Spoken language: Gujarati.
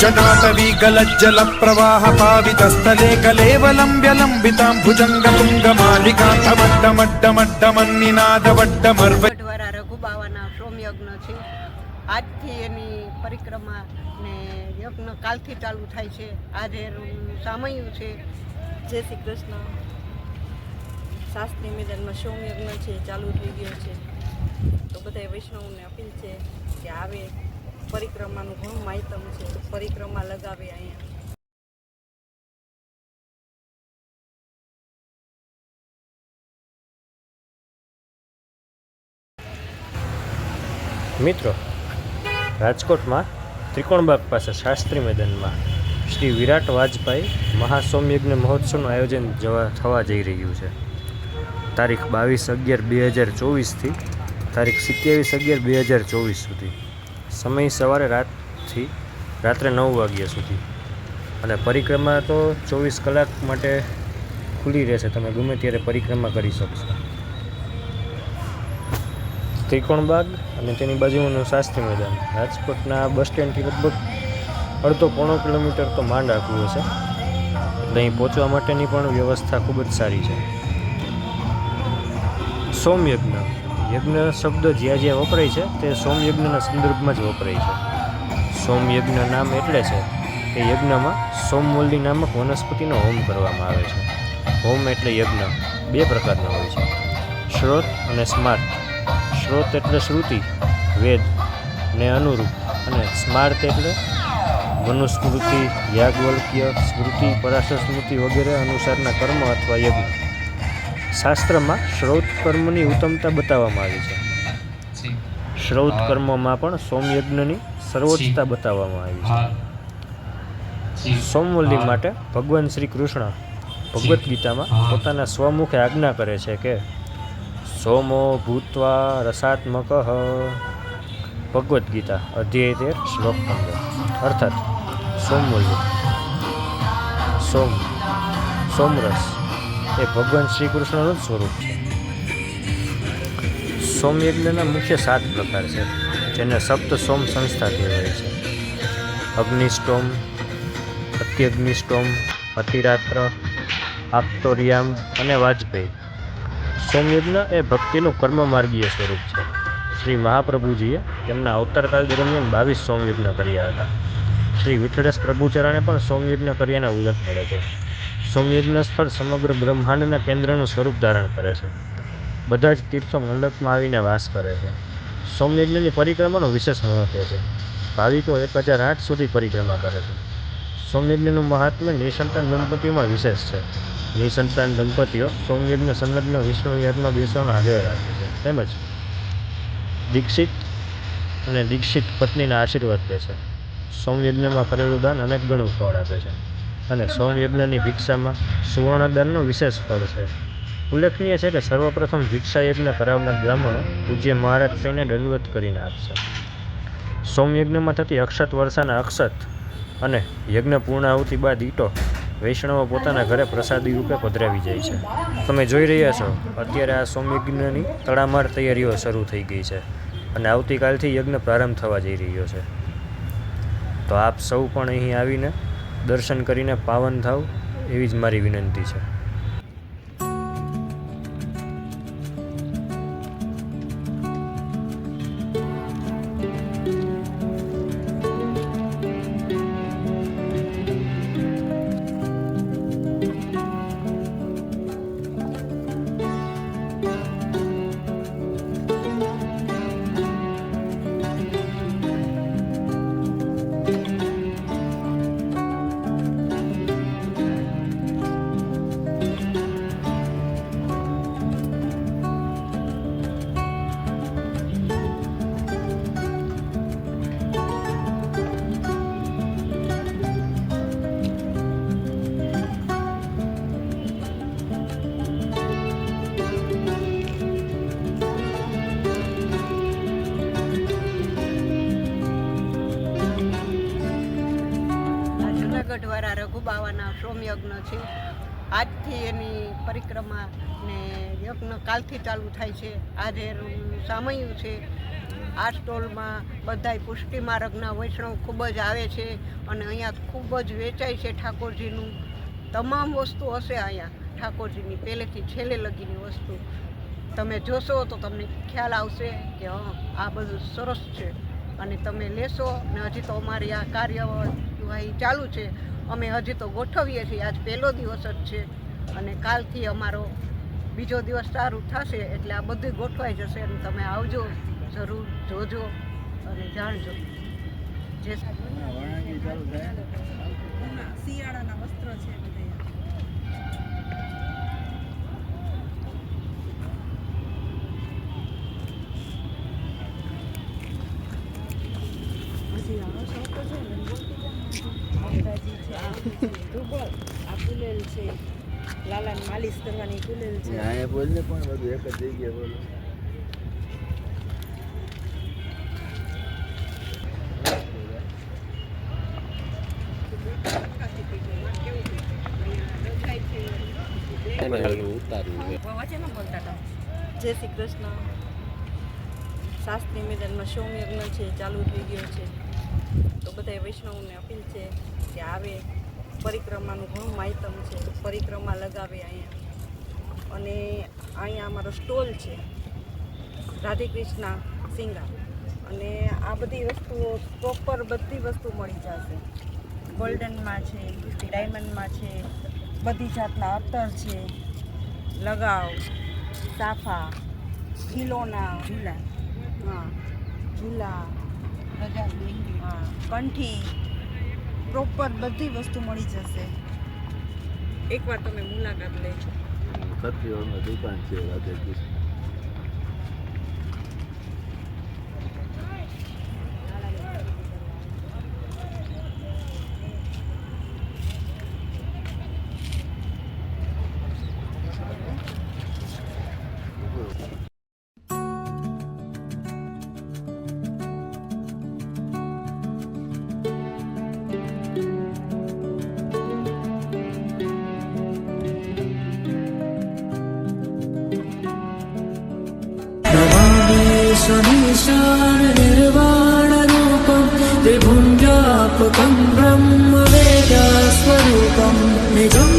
जटाटवी गलज्जल प्रवाह पावितस्थले कलेवलम्ब्यलम्बितां भुजङ्गतुङ्गमालिकान्तमड्डमड्डमड्डमन्निनादवड्डमर्व દ્વારા રઘુબાવાના સોમયજ્ઞ છે। આજથી એની પરિક્રમા ને યજ્ઞ કાલથી ચાલુ થાય છે। આજે સામયું છે। જય શ્રી કૃષ્ણ। શાસ્ત્રી મેદાનમાં સોમયજ્ઞ છે, ચાલુ થઈ ગયો છે। તો બધા વૈષ્ણવને અપીલ છે કે આવે, પરિક્રમાનું ઘણું માહિતમ છે, પરિક્રમા લગાવે અહીંયા। મિત્રો, રાજકોટમાં ત્રિકોણબાગ પાસે શાસ્ત્રી મેદાનમાં શ્રી વિરાટ વાજપાઈ મહાસોમયજ્ઞ મહોત્સવનું આયોજન થવા જઈ રહ્યું છે। તારીખ 22/11/2024થી તારીખ 27/11/2024 સુધી। સમય સવારે રાતથી રાત્રે 9 વાગ્યા સુધી અને પરિક્રમા તો 24 કલાક માટે ખુલ્લી રહેશે, તમે ગમે ત્યારે પરિક્રમા કરી શકશો। ત્રિકોણબાગ અને તેની બાજુનું શાસ્ત્રી મેદાન રાજકોટના બસ સ્ટેન્ડથી લગભગ અડધો-પોણો કિલોમીટર તો માંડ આખું હશે, એટલે અહીં પહોંચવા માટેની પણ વ્યવસ્થા ખૂબ જ સારી છે। સોમયજ્ઞ યજ્ઞ શબ્દ જ્યાં વપરાય છે તે સોમયજ્ઞના સંદર્ભમાં જ વપરાય છે। સોમયજ્ઞ નામ એટલે છે કે યજ્ઞમાં સોમવલ્લી નામક વનસ્પતિનો હોમ કરવામાં આવે છે। હોમ એટલે યજ્ઞ બે પ્રકારના હોય છે, શ્રોત અને સ્માર્ત। શ્રોત એટલે શ્રુતિ, વેદ ને અનુરૂપ, અને સ્માર્ત એટલે મનુસ્મૃતિ, યાજ્ઞવલ્ક્ય સ્મૃતિ, પરાશર સ્મૃતિ વગેરે અનુસારના કર્મ અથવા યજ્ઞ। શાસ્ત્રમાં શ્રૌત કર્મની ઉત્તમતા બતાવવામાં આવી છે। શ્રૌત કર્મમાં પણ સોમયજ્ઞની સર્વોચ્ચતા બતાવવામાં આવી છે। સોમવલ્લી માટે ભગવાન શ્રી કૃષ્ણ ભગવદ્ ગીતામાં પોતાના સ્વમુખે આજ્ઞા કરે છે કે સોમો ભૂત્વા રસાત્મક। ભગવદ્ ગીતા અધ્યાય 13 શ્લોક 15। અર્થાત સોમવલ્લી, સોમરસ એ ભગવાન શ્રી કૃષ્ણનું જ સ્વરૂપ છે। સોમયજ્ઞના મુખ્ય 7 પ્રકાર છે, જેને સપ્ત સોમ સંસ્થા કહેવાય છે। અગ્નિષ્ટોમ, અત્યગ્નિષ્ટોમ, અતિરાત્ર, આપ્તોર્યામ અને વાજપેયી। સોમયજ્ઞ એ ભક્તિનું કર્મમાર્ગીય સ્વરૂપ છે। શ્રી મહાપ્રભુજીએ તેમના અવતારકાળ દરમિયાન 22 સોમયજ્ઞ કર્યા હતા। શ્રી વિઠ્ઠલેશ પ્રભુચરણે પણ સોમયજ્ઞ કર્યાના ઉલ્લેખ મળે છે। સોમયજ્ઞ સ્થળ સમગ્ર બ્રહ્માંડના કેન્દ્રનું સ્વરૂપ ધારણ કરે છે। બધા જ તીર્થો મંડપમાં આવીને વાસ કરે છે। સોમયજ્ઞની પરિક્રમાનું વિશેષ મહત્વ છે। ભાવિકો 1008 સુધી પરિક્રમા કરે છે। સોમયજ્ઞનું મહાત્મ્ય નિસંતાન દંપતીઓમાં વિશેષ છે। નિસંતાન દંપતીઓ સોમયજ્ઞ સંલગ્ન વિષ્ણુ યાદમાં બેસવાનો આગ્રહ રાખે છે, તેમજ દીક્ષિત અને દીક્ષિત પત્નીના આશીર્વાદ લે છે। સોમયજ્ઞમાં કરેલું દાન અનેક ગણું ફળ આપે છે અને સોમયજ્ઞની ભિક્ષામાં સુવર્ણદાનનો વિશેષ ફળ છે। ઉલ્લેખનીય છે કે સર્વપ્રથમ ભિક્ષા યજ્ઞ કરાવનાર બ્રાહ્મણો પૂજ્ય મહારાજ થઈને દંડવત કરીને આપશે। સોમયજ્ઞમાં થતી અક્ષત વર્ષાના અક્ષત અને યજ્ઞ પૂર્ણાહુતિ બાદ ઈંટો વૈષ્ણવો પોતાના ઘરે પ્રસાદી રૂપે પધરાવી જાય છે। તમે જોઈ રહ્યા છો, અત્યારે આ સોમયજ્ઞની તડામાર તૈયારીઓ શરૂ થઈ ગઈ છે અને આવતીકાલથી યજ્ઞ પ્રારંભ થવા જઈ રહ્યો છે। તો આપ સૌ પણ અહીં આવીને દર્શન કરીને પાવન થાવ એવી જ મારી વિનંતી છે। દ્વારા રઘુબાવાના સોમયજ્ઞ છે। આજથી એની પરિક્રમા ને યજ્ઞ કાલથી ચાલુ થાય છે। આજે સામયું છે। આ સ્ટોલમાં બધાય પુષ્ટિ માર્ગના વૈષ્ણવ ખૂબ જ આવે છે અને અહીંયા ખૂબ જ વેચાય છે ઠાકોરજીનું તમામ વસ્તુ હશે અહીંયા ઠાકોરજીની પહેલેથી છેલ્લે લગીની વસ્તુ તમે જોશો તો તમને ખ્યાલ આવશે કે આ બધું સરસ છે અને તમે લેશો ને હજી તો અમારી આ કાર્યવાહી ચાલુ છે અમે હજી તો ગોઠવીએ છીએ આજ પહેલો દિવસ જ છે અને કાલથી અમારો બીજો દિવસ સારું થશે એટલે આ બધું ગોઠવાઈ જશે અને તમે આવજો જરૂર જોજો અને જાણજો જે શિયાળાના વસ્ત્ર છે બધે હજી આનો શોખ તો છે ને માતાજી છે આ કુલેલ છે લાલાને માલિશ કરવાની કુલેલ છે અહીંયા બોલ ને પણ બધું એક જ જગ્યાએ બોલો વચ્ચે ન બોલતા હતા જય શ્રી કૃષ્ણ શાસ્ત્રી મેદાનમાં સોમયજ્ઞ છે ચાલુ થઈ ગયો છે તો બધા વૈષ્ણવને અપીલ છે કે આવે પરિક્રમાનું ઘણું માહિતમ છે પરિક્રમા લગાવે અહીંયા અને અહીંયા અમારો સ્ટોલ છે રાધે કૃષ્ણ સિંગાર અને આ બધી વસ્તુઓ પ્રોપર બધી વસ્તુ મળી જશે ગોલ્ડનમાં છે ડાયમંડમાં છે બધી જાતના અત્તર છે લગાવ સાફા ખીલોના ઝૂલા હા ઝૂલા હા કંઠી પ્રોપર બધી વસ્તુ મળી જશે એકવાર તમે મુલાકાત લેજો સત્યવાળમાં દુકાન છે રાધે કૃષ્ણ निर्वाणरूपं त्रिभुञ्जापकं ब्रह्मवेदस्वरूपं निजं